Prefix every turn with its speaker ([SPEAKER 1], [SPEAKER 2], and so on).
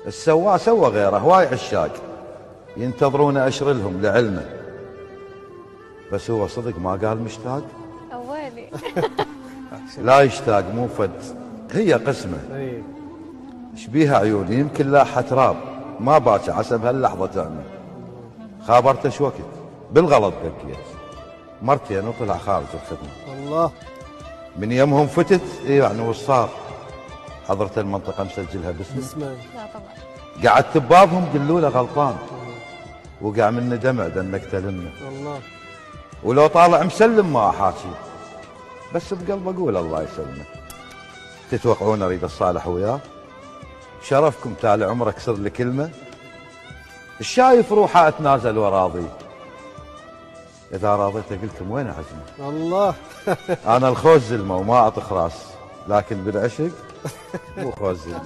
[SPEAKER 1] السواء سوى غيره، هواي عشاق ينتظرون أشر لهم لعلمه، بس هو صدق ما قال مشتاق.
[SPEAKER 2] أولي
[SPEAKER 1] لا يشتاق مو فد، هي قسمه. ايش بيها عيوني، يمكن لاحة تراب ما باكي عسى بهاللحظة تعمل. خابرته شو وقت بالغلط بكيت مرتين وطلع خارج الخدمة.
[SPEAKER 3] الله.
[SPEAKER 1] من يمهم فتت يعني وصار حضرة المنطقة مسجلها باسمه.
[SPEAKER 2] لا طبعا.
[SPEAKER 1] قعدت ببابهم قلوا له غلطان، وقع منه دمع دنك تلمه.
[SPEAKER 3] الله.
[SPEAKER 1] ولو طالع مسلم ما احاكي، بس بقلب اقول الله يسلمه. تتوقعون اريد الصالح وياه؟ شرفكم تالي عمرك كسر لي كلمه، الشايف روحه اتنازل وراضي. اذا راضيته قلتم وين عزمه؟
[SPEAKER 3] الله.
[SPEAKER 1] انا الخوز زلمه وما اطخ راس، لكن بالعشق مو خوز زلمه.